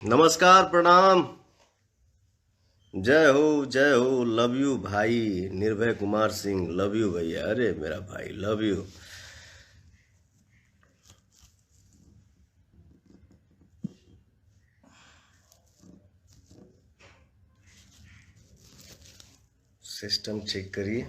नमस्कार, प्रणाम। जय हो, लव यू भाई। निर्भय कुमार सिंह, लव यू भैया। अरे मेरा भाई, लव यू। सिस्टम चेक करिए।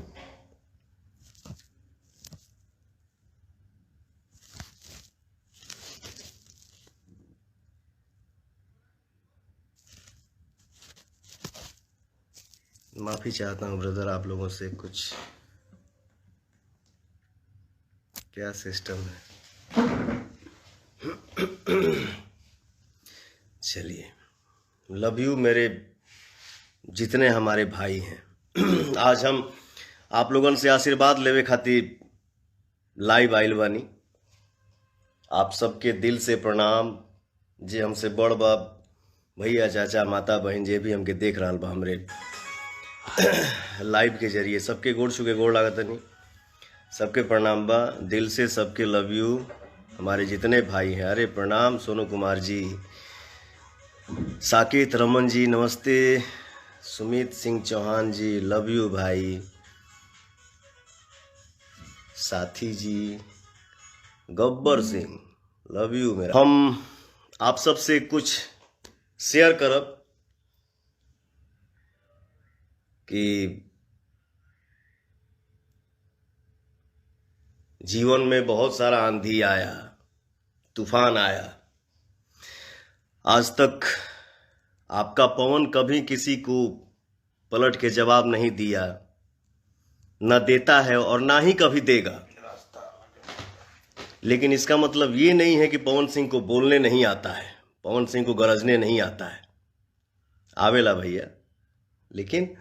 माफी चाहता हूँ ब्रदर, आप लोगों से। कुछ क्या सिस्टम है। चलिए, लव यू मेरे जितने हमारे भाई हैं। आज हम आप लोगन से आशीर्वाद लेवे खातिर लाइव आइल बानी। आप सबके दिल से प्रणाम। जे हमसे बड़ बाप, भैया, चाचा, माता, बहन, जे भी हमके देख रहा बा हमरे लाइव के जरिए, सबके गोड़ छू के गोड़ लागत नहीं। सबके प्रणाम बा दिल से, सबके लव यू। हमारे जितने भाई हैं, अरे प्रणाम सोनू कुमार जी, साकेत रमन जी, नमस्ते। सुमित सिंह चौहान जी, लव यू भाई। साथी जी, गब्बर सिंह, लव यू मेरा। हम आप सबसे कुछ शेयर करब कि जीवन में बहुत सारा आंधी आया, तूफान आया। आज तक आपका पवन कभी किसी को पलट के जवाब नहीं दिया, न देता है और ना ही कभी देगा। लेकिन इसका मतलब ये नहीं है कि पवन सिंह को बोलने नहीं आता है, पवन सिंह को गरजने नहीं आता है। आवेला भैया, लेकिन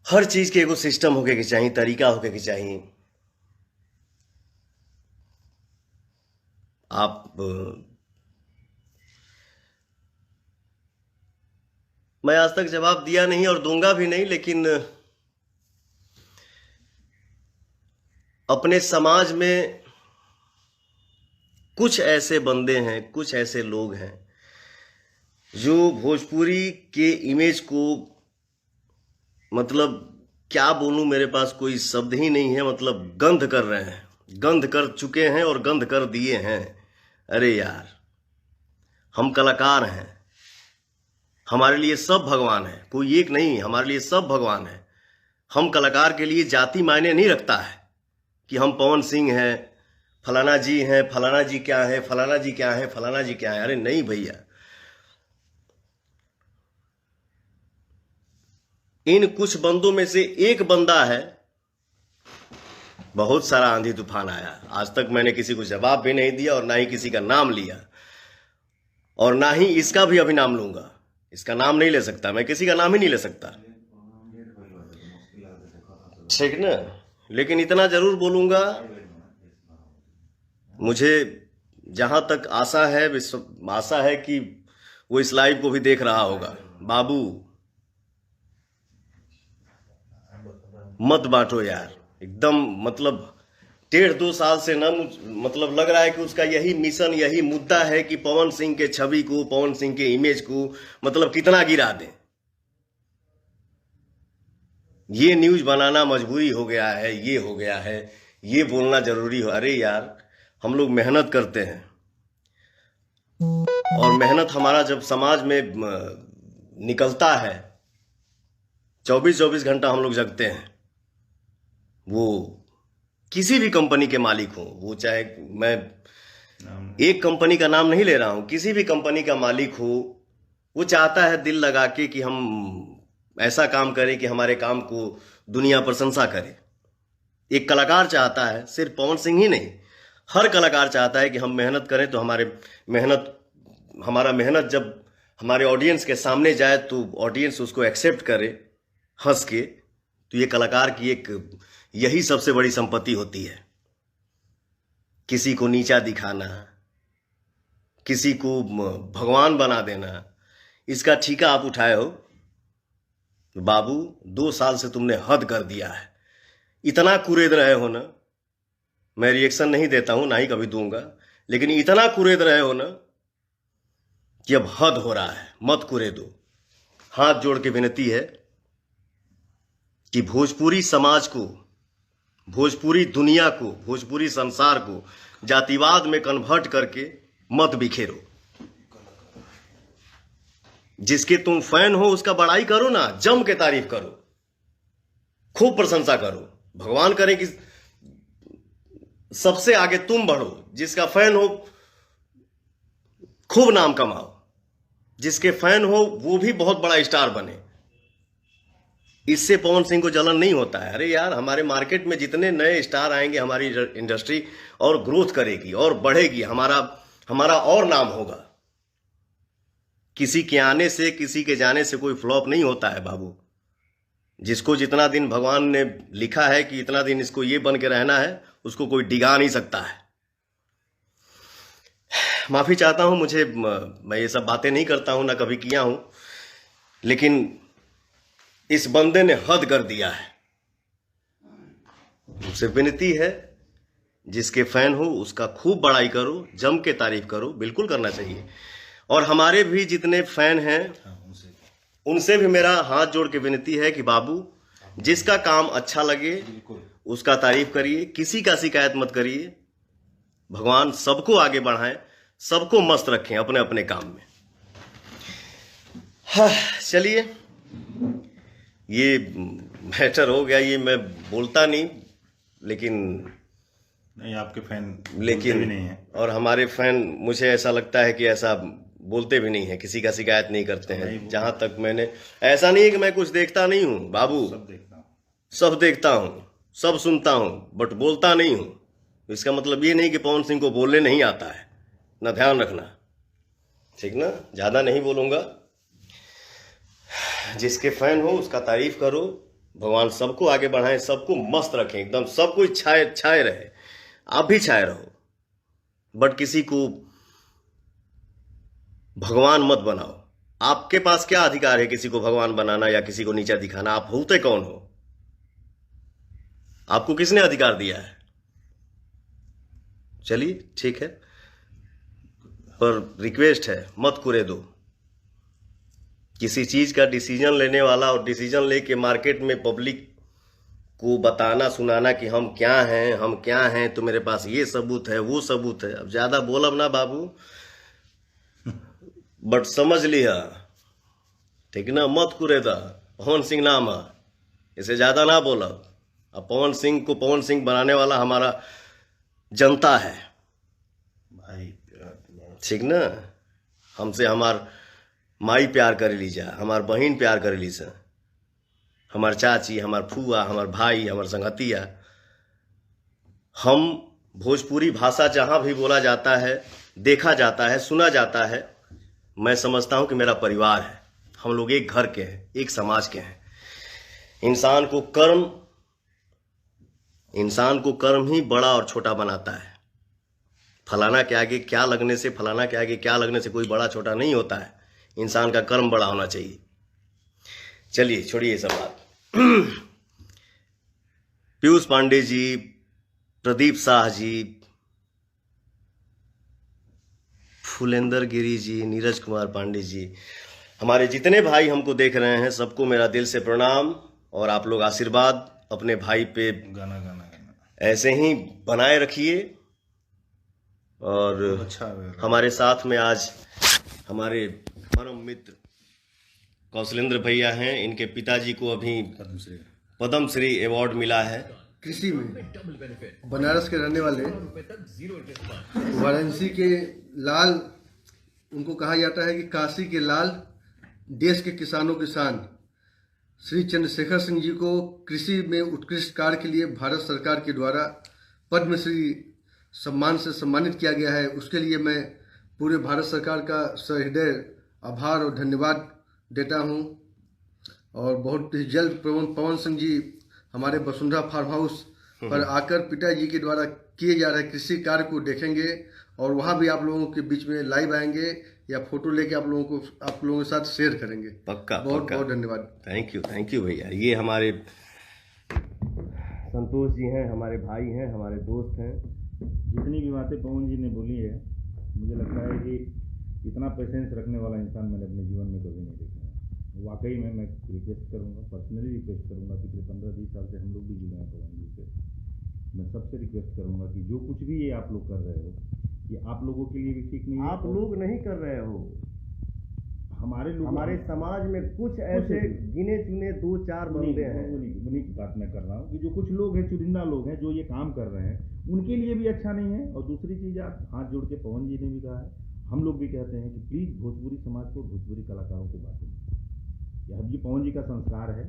हर चीज के एगो सिस्टम होके के चाहिए, तरीका होके के चाहिए। आप मैं आज तक जवाब दिया नहीं और दूंगा भी नहीं, लेकिन अपने समाज में कुछ ऐसे बंदे हैं, कुछ ऐसे लोग हैं जो भोजपुरी के इमेज को, मतलब क्या बोलूं, मेरे पास कोई शब्द ही नहीं है, मतलब गंध कर रहे हैं, गंध कर चुके हैं और गंध कर दिए हैं। अरे यार, हम कलाकार हैं, हमारे लिए सब भगवान है, कोई एक नहीं, हमारे लिए सब भगवान है। हम कलाकार के लिए जाति मायने नहीं रखता है कि हम पवन सिंह हैं, फलाना जी हैं, फलाना जी क्या है, फलाना जी क्या है, फलाना जी क्या है। अरे नहीं भैया, इन कुछ बंदों में से एक बंदा है। बहुत सारा आंधी तूफान आया, आज तक मैंने किसी को जवाब भी नहीं दिया और ना ही किसी का नाम लिया, और ना ही इसका भी अभी नाम लूंगा। इसका नाम नहीं ले सकता, मैं किसी का नाम ही नहीं ले सकता, ठीक ना। लेकिन इतना जरूर बोलूंगा, मुझे जहां तक आशा है, आशा है कि वो इस लाइव को भी देख रहा होगा। बाबू, मत बांटो यार, एकदम मतलब 1.5-2 साल से ना, मतलब लग रहा है कि उसका यही मिशन, यही मुद्दा है कि पवन सिंह के छवि को, पवन सिंह के इमेज को मतलब कितना गिरा दें। ये न्यूज बनाना मजबूरी हो गया है, ये हो गया है, ये बोलना जरूरी हो। अरे यार, हम लोग मेहनत करते हैं, और मेहनत हमारा जब समाज में निकलता है, 24-24 घंटा हम लोग जगते हैं। वो किसी भी कंपनी के मालिक हो, वो चाहे, मैं एक कंपनी का नाम नहीं ले रहा हूं, किसी भी कंपनी का मालिक हो, वो चाहता है दिल लगा के कि हम ऐसा काम करें कि हमारे काम को दुनिया प्रशंसा करे। एक कलाकार चाहता है, सिर्फ पवन सिंह ही नहीं, हर कलाकार चाहता है कि हम मेहनत करें तो हमारा मेहनत जब हमारे ऑडियंस के सामने जाए तो ऑडियंस उसको एक्सेप्ट करे हंस के। तो ये कलाकार की एक यही सबसे बड़ी संपत्ति होती है। किसी को नीचा दिखाना, किसी को भगवान बना देना, इसका ठीका आप उठाए हो। बाबू, 2 साल से तुमने हद कर दिया है, इतना कुरेद रहे हो ना। मैं रिएक्शन नहीं देता हूं, ना ही कभी दूंगा, लेकिन इतना कुरेद रहे हो ना कि अब हद हो रहा है, मत कुरेदो। हाथ जोड़ के विनती है कि भोजपुरी समाज को, भोजपुरी दुनिया को, भोजपुरी संसार को जातिवाद में कन्वर्ट करके मत बिखेरो। जिसके तुम फैन हो उसका बड़ाई करो ना, जम के तारीफ करो, खूब प्रशंसा करो। भगवान करे कि सबसे आगे तुम बढ़ो। जिसका फैन हो खूब नाम कमाओ, जिसके फैन हो वो भी बहुत बड़ा स्टार बने। इससे पवन सिंह को जलन नहीं होता है। अरे यार, हमारे मार्केट में जितने नए स्टार आएंगे, हमारी इंडस्ट्री और ग्रोथ करेगी और बढ़ेगी, हमारा और नाम होगा। किसी के आने से, किसी के जाने से कोई फ्लॉप नहीं होता है बाबू। जिसको जितना दिन भगवान ने लिखा है कि इतना दिन इसको ये बन के रहना है, उसको कोई डिगा नहीं सकता है। माफी चाहता हूं, मैं ये सब बातें नहीं करता हूं, ना कभी किया हूं, लेकिन इस बंदे ने हद कर दिया है। मुझसे विनती है, जिसके फैन हो उसका खूब बड़ाई करो, जम के तारीफ करो, बिल्कुल करना चाहिए। और हमारे भी जितने फैन हैं उनसे भी मेरा हाथ जोड़ के विनती है कि बाबू, जिसका काम अच्छा लगे उसका तारीफ करिए, किसी का शिकायत मत करिए। भगवान सबको आगे बढ़ाएं, सबको मस्त रखें अपने अपने काम में। हाँ, चलिए, ये मैटर हो गया। ये मैं बोलता नहीं, लेकिन नहीं, आपके फैन लेकिन भी नहीं है। और हमारे फैन, मुझे ऐसा लगता है कि ऐसा बोलते भी नहीं है, किसी का शिकायत नहीं करते हैं। जहां तक मैंने, ऐसा नहीं है कि मैं कुछ देखता नहीं हूं बाबू, सब देखता हूँ, सब देखता हूं, सब सुनता हूं, बट बोलता नहीं हूं। इसका मतलब ये नहीं कि पवन सिंह को बोलने नहीं आता है, ना, ध्यान रखना, ठीक ना। ज्यादा नहीं बोलूंगा। जिसके फैन हो उसका तारीफ करो। भगवान सबको आगे बढ़ाएं, सबको मस्त रखें, एकदम सब कुछ छाए रहे। आप भी छाए रहो, बट किसी को भगवान मत बनाओ। आपके पास क्या अधिकार है किसी को भगवान बनाना या किसी को नीचा दिखाना? आप होते कौन हो? आपको किसने अधिकार दिया है? चलिए, ठीक है, पर रिक्वेस्ट है, मत कुरेदो। किसी चीज का डिसीजन लेने वाला और डिसीजन लेके मार्केट में पब्लिक को बताना सुनाना कि हम क्या हैं, तो मेरे पास ये सबूत है, वो सबूत है। अब ज्यादा बोलब ना बाबू, बट समझ लिया, ठीक ना, मत कुरेदा। पवन सिंह नाम है, इसे ज्यादा ना बोलब। अब पवन सिंह को पवन सिंह बनाने वाला हमारा जनता है भाई, ठीक ना। हमसे हमार माई प्यार कर लीजा, हमार बहन प्यार कर लीजा, हमार चाची, हमार फुआ, हमार भाई, हमार संगतिया। हम भोजपुरी भाषा जहां भी बोला जाता है, देखा जाता है, सुना जाता है, मैं समझता हूं कि मेरा परिवार है। हम लोग एक घर के हैं, एक समाज के हैं। इंसान को कर्म ही बड़ा और छोटा बनाता है। फलाना के आगे क्या लगने से, फलाना के आगे क्या लगने से कोई बड़ा छोटा नहीं होता है। इंसान का कर्म बड़ा होना चाहिए। चलिए, छोड़िए ये सब बात। पीयूष पांडे जी, प्रदीप शाह जी, फुलेंदर गिरी जी, नीरज कुमार पांडे जी, हमारे जितने भाई हमको देख रहे हैं, सबको मेरा दिल से प्रणाम। और आप लोग आशीर्वाद अपने भाई पे गाना ऐसे ही बनाए रखिए। और अच्छा, हमारे साथ में आज हमारे परम मित्र कौशलेंद्र भैया हैं। इनके पिताजी को अभी पद्म श्री अवार्ड मिला है कृषि में। बनारस के रहने वाले, वाराणसी के लाल, उनको कहा जाता है कि काशी के लाल, देश के किसानों के शान, श्री चंद्रशेखर सिंह जी को कृषि में उत्कृष्ट कार्य के लिए भारत सरकार के द्वारा पद्मश्री सम्मान से सम्मानित किया गया है। उसके लिए मैं पूरे भारत सरकार का सहृदय आभार और धन्यवाद देता हूं। और बहुत ही जल्द पवन सिंह जी हमारे वसुंधरा फार्म हाउस पर आकर पिताजी के द्वारा किए जा रहे कृषि कार्य को देखेंगे, और वहां भी आप लोगों के बीच में लाइव आएंगे या फोटो लेके आप लोगों के साथ शेयर करेंगे। पक्का, बहुत पक्का। बहुत धन्यवाद। थैंक यू भैया। ये हमारे संतोष जी हैं, हमारे भाई हैं, हमारे दोस्त हैं। जितनी भी बातें पवन जी ने बोली है, मुझे लगता है कि इतना पेशेंस रखने वाला इंसान मैंने अपने जीवन में कभी नहीं देखा है। वाकई में मैं रिक्वेस्ट करूँगा, पर्सनली रिक्वेस्ट करूँगा, पिछले 15-20 साल से हम लोग भी जुड़े हैं पवन जी से। मैं सबसे रिक्वेस्ट करूँगा कि जो कुछ भी ये आप लोग कर रहे हो, ये आप लोगों के लिए भी ठीक नहीं है। आप लोग नहीं कर रहे हो, हमारे लोग, हमारे समाज में कुछ ऐसे गिने चुने 2-4 बंदे हैं। उन्हीं की बात मैं कर रहा हूँ कि जो कुछ लोग हैं, चुनिंदा लोग हैं, जो ये काम कर रहे हैं, उनके लिए भी अच्छा नहीं है। और दूसरी चीज़, आप हाथ जोड़ के पवन जी ने भी कहा है, हम लोग भी कहते हैं कि प्लीज़ भोजपुरी समाज को, भोजपुरी कलाकारों को बांटें। यह जी पवन जी का संस्कार है,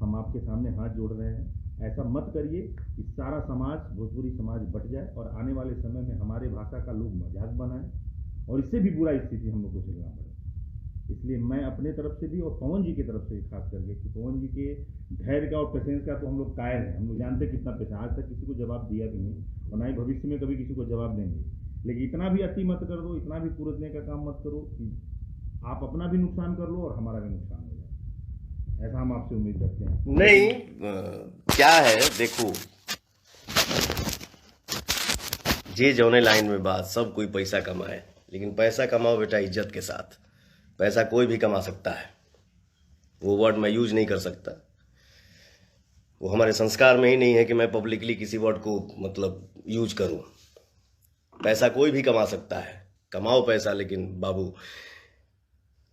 हम आपके सामने हाथ जोड़ रहे हैं। ऐसा मत करिए कि सारा समाज, भोजपुरी समाज बट जाए और आने वाले समय में हमारे भाषा का लोग मजाक बनाएं और इससे भी बुरा स्थिति हम लोग को झेलना पड़े। इसलिए मैं अपने तरफ से भी और पवन जी की तरफ से भी खास करके, कि पवन जी के धैर्य का और पेशेंस का तो हम लोग कायल हैं। हम लोग जानते हैं कितना पेशेंस, आज तक किसी को जवाब दिया भी नहीं और ना ही भविष्य में कभी किसी को जवाब देंगे। लेकिन इतना भी अति मत कर दो, इतना भी कुरदने का काम मत करो कि आप अपना भी नुकसान कर लो और हमारा भी नुकसान हो जाए। ऐसा हम आपसे उम्मीद रखते हैं। नहीं, क्या है, देखो, जे जौने लाइन में बात, सब कोई पैसा कमाए, लेकिन पैसा कमाओ बेटा इज्जत के साथ। पैसा कोई भी कमा सकता है, वो वर्ड मैं यूज नहीं कर सकता, वो हमारे संस्कार में ही नहीं है कि मैं पब्लिकली किसी वर्ड को मतलब यूज करूं। पैसा कोई भी कमा सकता है, कमाओ पैसा, लेकिन बाबू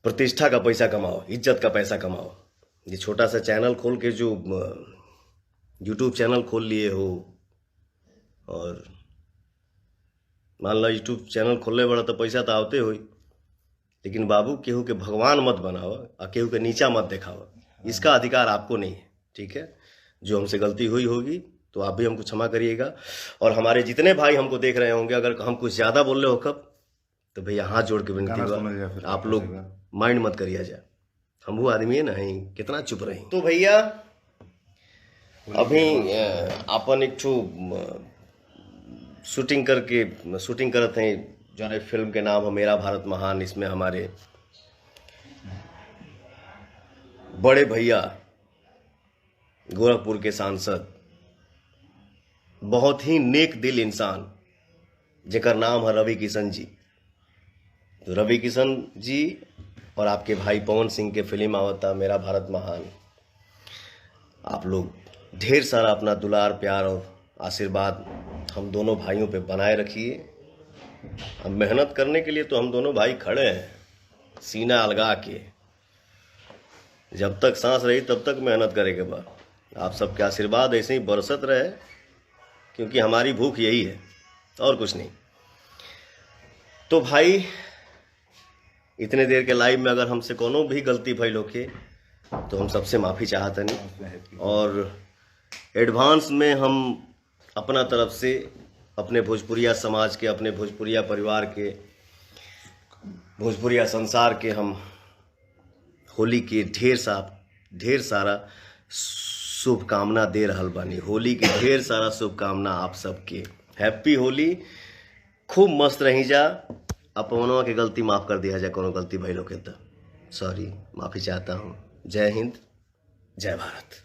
प्रतिष्ठा का पैसा कमाओ, इज्जत का पैसा कमाओ। ये छोटा सा चैनल खोल के जो यूट्यूब चैनल खोल लिए हो, और मान लो यूट्यूब चैनल खोलने बड़ा तो पैसा तो आवते हो, लेकिन बाबू केहू के भगवान मत बनाओ और केहू के नीचा मत दिखाओ। इसका अधिकार आपको नहीं है, ठीक है। जो हमसे गलती हुई होगी तो आप भी हमको क्षमा करिएगा। और हमारे जितने भाई हमको देख रहे होंगे, अगर हम कुछ ज़्यादा बोल रहे हो कब, तो भैया हाथ जोड़ के विनती हुआ, आप लोग माइंड मत करिए जा, हम वो आदमी है नहीं, कितना चुप रही। तो भैया अभी अपन एक शूटिंग करते हैं, जो है फिल्म के नाम है मेरा भारत महान। इसमें हमारे बड़े भैया गोरखपुर के सांसद, बहुत ही नेक दिल इंसान, जेकर नाम है रवि किशन जी। तो रवि किशन जी और आपके भाई पवन सिंह के फिल्म आवता मेरा भारत महान। आप लोग ढेर सारा अपना दुलार, प्यार और आशीर्वाद हम दोनों भाइयों पे बनाए रखिए। अब मेहनत करने के लिए तो हम दोनों भाई खड़े हैं, सीना अलगा के। जब तक सांस रही तब तक मेहनत करेंगे बा। आप सबके आशीर्वाद ऐसे ही बरसत रहे, क्योंकि हमारी भूख यही है और कुछ नहीं। तो भाई इतने देर के लाइव में अगर हमसे कोनो भी गलती भइल होके तो हम सबसे माफ़ी चाहते नहीं, और एडवांस में हम अपना तरफ से अपने भोजपुरिया समाज के, अपने भोजपुरिया परिवार के, भोजपुरिया संसार के हम होली के ढेर सारा शुभकामना दे रहल बानी। होली के ढेर सारा शुभकामना आप सबके। हैप्पी होली, खूब मस्त रही जा। अपनों के गलती माफ़ कर दिया जाए, कोनो गलती भइल होके तो सॉरी, माफ़ी चाहता हूँ। जय हिंद, जय भारत।